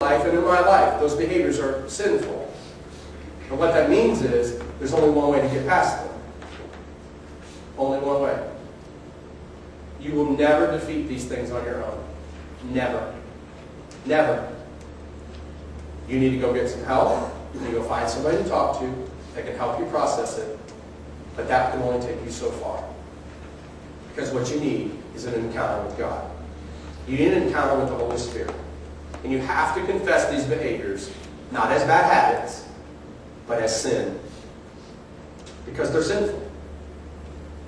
life and in my life, those behaviors are sinful. And what that means is there's only one way to get past them. Only one way. You will never defeat these things on your own. Never. Never. You need to go get some help. You need to go find somebody to talk to that can help you process it. But that can only take you so far. Because what you need is an encounter with God. You need an encounter with the Holy Spirit. And you have to confess these behaviors, not as bad habits, but as sin. Because they're sinful.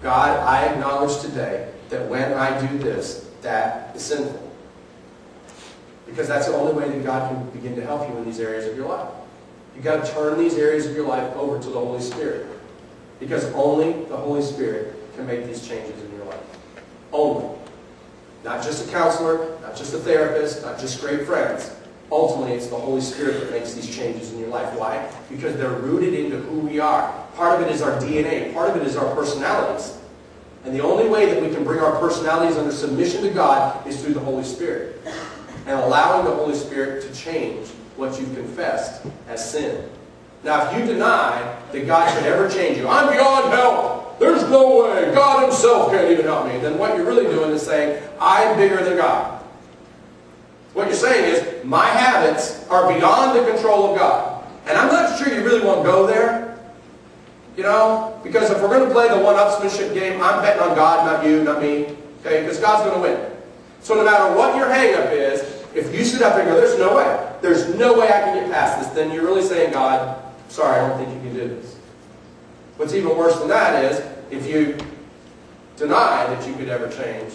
God, I acknowledge today that when I do this, that is sinful. Because that's the only way that God can begin to help you in these areas of your life. You've got to turn these areas of your life over to the Holy Spirit. Because only the Holy Spirit can make these changes in your life. Only. Not just a counselor, not just a therapist, not just great friends. Ultimately, it's the Holy Spirit that makes these changes in your life. Why? Because they're rooted into who we are. Part of it is our DNA. Part of it is our personalities. And the only way that we can bring our personalities under submission to God is through the Holy Spirit. And allowing the Holy Spirit to change what you've confessed as sin. Now, if you deny that God should ever change you, I'm beyond help. There's no way. God himself can't even help me. Then what you're really doing is saying, I'm bigger than God. What you're saying is, my habits are beyond the control of God. And I'm not sure you really want to go there. You know? Because if we're going to play the one-upsmanship game, I'm betting on God, not you, not me. Okay? Because God's going to win. So no matter what your hang-up is, if you sit up there and go, there's no way. There's no way I can get past this. Then you're really saying, God, sorry, I don't think you can do this. What's even worse than that is, if you deny that you could ever change,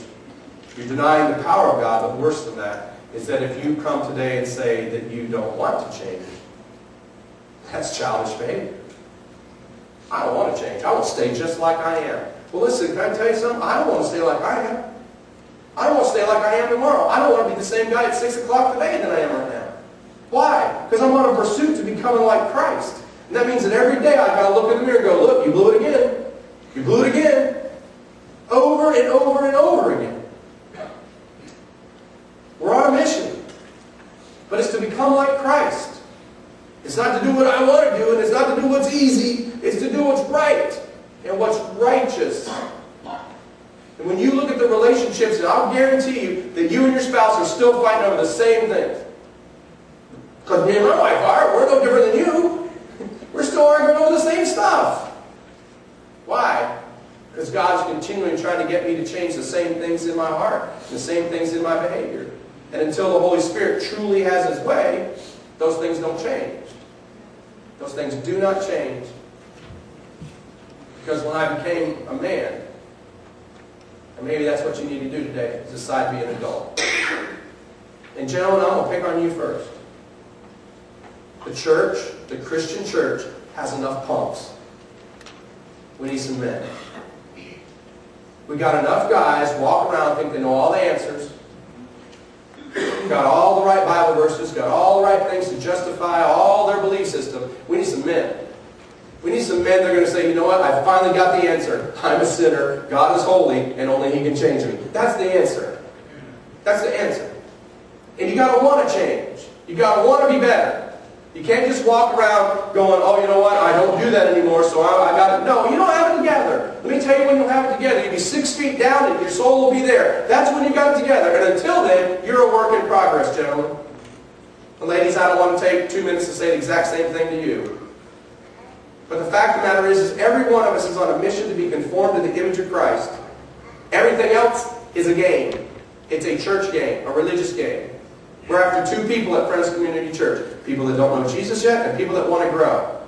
you're denying the power of God. But worse than that is that if you come today and say that you don't want to change, that's childish behavior. I don't want to change. I want to stay just like I am. Well, listen, can I tell you something? I don't want to stay like I am. I don't want to stay like I am tomorrow. I don't want to be the same guy at 6 o'clock today that I am right now. Why? Because I'm on a pursuit to becoming like Christ. And that means that every day I've got to look in the mirror and go, look, you blew it again. You blew it again. Over and over and over again. We're on a mission. But it's to become like Christ. It's not to do what I want to do, and it's not to do what's easy. It's to do what's right and what's righteous. And when you look at the relationships, and I'll guarantee you that you and your spouse are still fighting over the same things. Because me and my wife are. We're no different than you. We're still arguing over the same stuff. Why? Because God's continually trying to get me to change the same things in my heart, the same things in my behavior. And until the Holy Spirit truly has His way, those things don't change. Those things do not change. Because when I became a man, and maybe that's what you need to do today, is decide to be an adult. And gentlemen, I'm going to pick on you first. The church, the Christian church, has enough punks. We need some men. We got enough guys walk around think they know all the answers. Got all the right Bible verses, got all the right things to justify all their belief system. We need some men. We need some men that are going to say, you know what, I finally got the answer. I'm a sinner, God is holy, and only He can change me. That's the answer. That's the answer. And you got to want to change. You got to want to be better. You can't just walk around going, oh, you know what, I don't do that anymore, so I got it. No, you don't have it together. Let me tell you when you'll have it together. You'll be 6 feet down and your soul will be there. That's when you got it together. And until then, you're a work in progress, gentlemen. And ladies, I don't want to take 2 minutes to say the exact same thing to you. But the fact of the matter is every one of us is on a mission to be conformed to the image of Christ. Everything else is a game. It's a church game, a religious game. We're after two people at Friends Community Church. People that don't know Jesus yet and people that want to grow.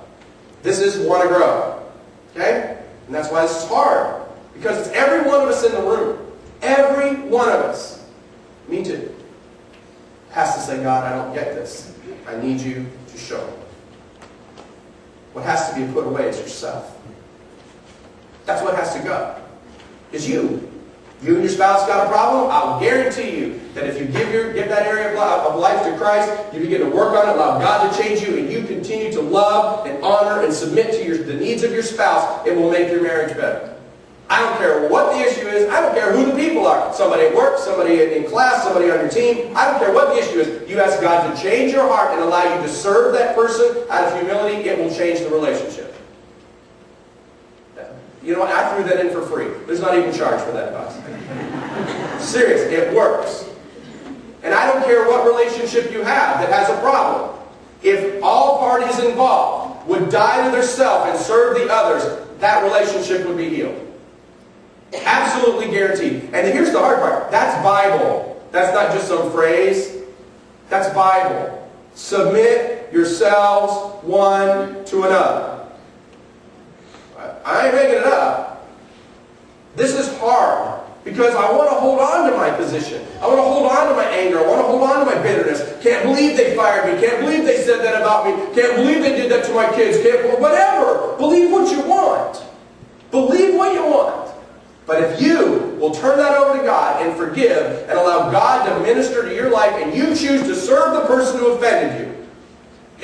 This is want to grow. Okay? And that's why this is hard. Because it's every one of us in the room. Every one of us. Me too. Has to say, God, I don't get this. I need you to show me. What has to be put away is yourself. That's what has to go. Is you. You and your spouse got a problem? I'll guarantee you that if you give that area of life to Christ, you begin to work on it, allow God to change you, and you continue to love and honor and submit to the needs of your spouse, it will make your marriage better. I don't care what the issue is. I don't care who the people are. Somebody at work, somebody in class, somebody on your team. I don't care what the issue is. You ask God to change your heart and allow you to serve that person out of humility. It will change the relationship. You know what? I threw that in for free. There's not even charge for that, guys. Serious. It works. And I don't care what relationship you have that has a problem. If all parties involved would die to their self and serve the others, that relationship would be healed. Absolutely guaranteed. And here's the hard part. That's Bible. That's not just some phrase. That's Bible. Submit yourselves one to another. I ain't making it up. This is hard because I want to hold on to my position. I want to hold on to my anger. I want to hold on to my bitterness. Can't believe they fired me. Can't believe they said that about me. Can't believe they did that to my kids. Can't, whatever. Believe what you want. Believe what you want. But if you will turn that over to God and forgive and allow God to minister to your life and you choose to serve the person who offended you,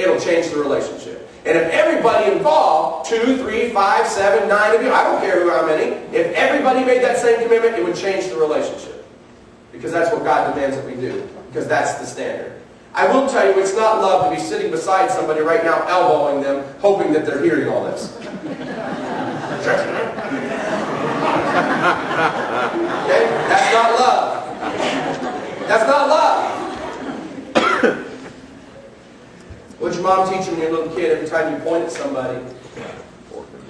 it'll change the relationship. And if everybody involved, 2, 3, 5, 7, 9 of you, I don't care how many, if everybody made that same commitment, it would change the relationship. Because that's what God demands that we do. Because that's the standard. I will tell you, it's not love to be sitting beside somebody right now, elbowing them, hoping that they're hearing all this. Okay? That's not love. That's not love. What'd your mom teach you when you were a little kid? Every time you point at somebody,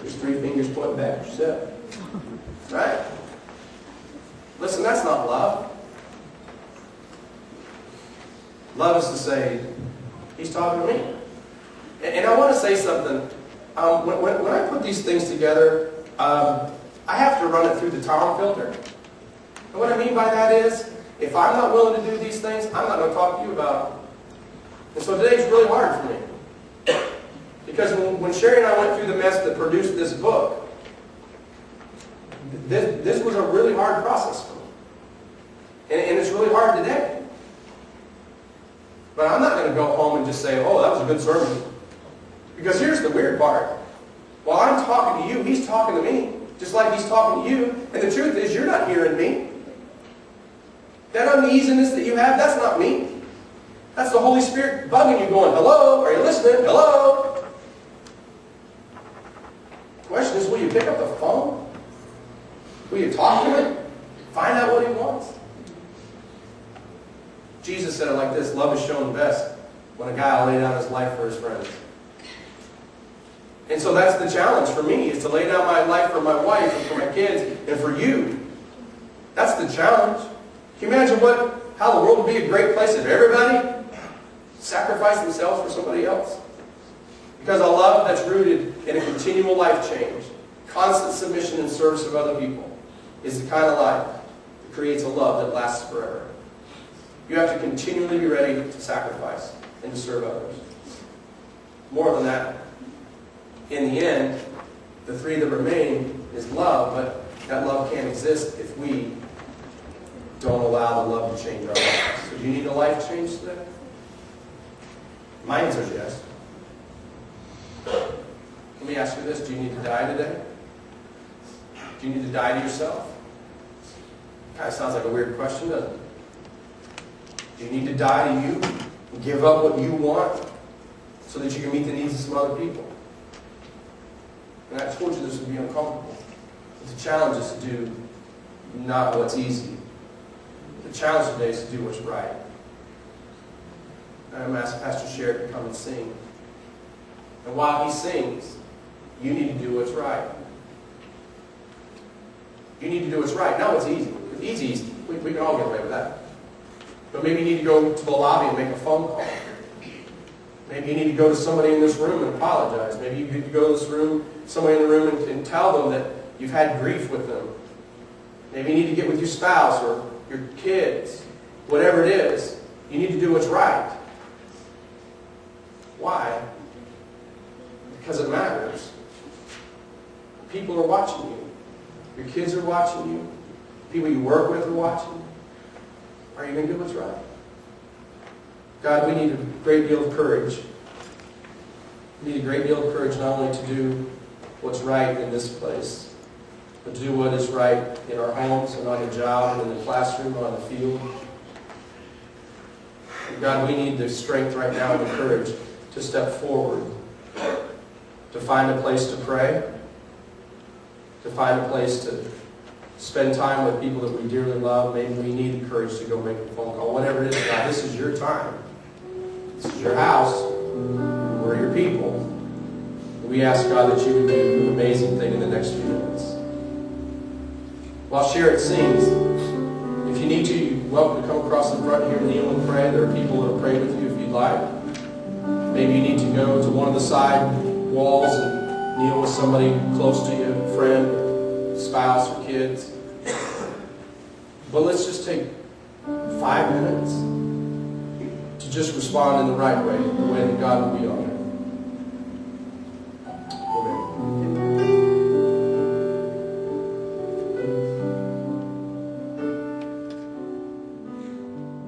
there's 3 fingers pointing back at yourself. Right? Listen, that's not love. Love is to say, he's talking to me. And I want to say something. When I put these things together, I have to run it through the Tom filter. And what I mean by that is, if I'm not willing to do these things, I'm not going to talk to you about them. And so today's really hard for me. Because when Sherry and I went through the mess that produced this book, this was a really hard process for me. And it's really hard today. But I'm not going to go home and just say, oh, that was a good sermon. Because here's the weird part. While I'm talking to you, he's talking to me. Just like he's talking to you. And the truth is, you're not hearing me. That uneasiness that you have, that's not me. That's the Holy Spirit bugging you, going, hello? Are you listening? Hello? The question is, will you pick up the phone? Will you talk to him? Find out what he wants? Jesus said it like this: love is shown best when a guy will lay down his life for his friends. And so that's the challenge for me, is to lay down my life for my wife and for my kids and for you. That's the challenge. Can you imagine how the world would be a great place if everybody sacrificed themselves for somebody else? Because a love that's rooted in a continual life change, constant submission and service of other people, is the kind of life that creates a love that lasts forever. You have to continually be ready to sacrifice and to serve others. More than that, in the end, the 3 that remain is love, but that love can't exist if we don't allow the love to change our lives. So do you need a life change today? My answer is yes. Let me ask you this: do you need to die today? Do you need to die to yourself? Kind of sounds like a weird question, doesn't it? Do you need to die to you and give up what you want so that you can meet the needs of some other people? And I told you this would be uncomfortable. But the challenge is to do not what's easy. The challenge today is to do what's right. And I'm asking Pastor Sherry to come and sing. And while he sings, you need to do what's right. You need to do what's right, not what's easy. It's easy. We can all get away with that. But maybe you need to go to the lobby and make a phone call. Maybe you need to go to somebody in this room and apologize. Maybe you need to go to this room, somebody in the room, and tell them that you've had grief with them. Maybe you need to get with your spouse or your kids. Whatever it is, you need to do what's right. Why? Because it matters. People are watching you. Your kids are watching you. People you work with are watching you. Are you going to do what's right? God, we need a great deal of courage. We need a great deal of courage not only to do what's right in this place, but to do what is right in our homes and on the job and in the classroom and on the field. And God, we need the strength right now and the courage to step forward, to find a place to pray, to find a place to spend time with people that we dearly love. Maybe we need the courage to go make a phone call. Whatever it is, God, this is your time. This is your house. We're your people. We ask, God, that you would do an amazing thing in the next few minutes. While Sherrod sings, if you need to, you're welcome to come across the front here and kneel and pray. There are people that will pray with you if you'd like. Maybe you need to go to one of the side walls and kneel with somebody close to you, a friend, spouse, or kids. But let's just take 5 minutes to just respond in the right way, the way that God will be on.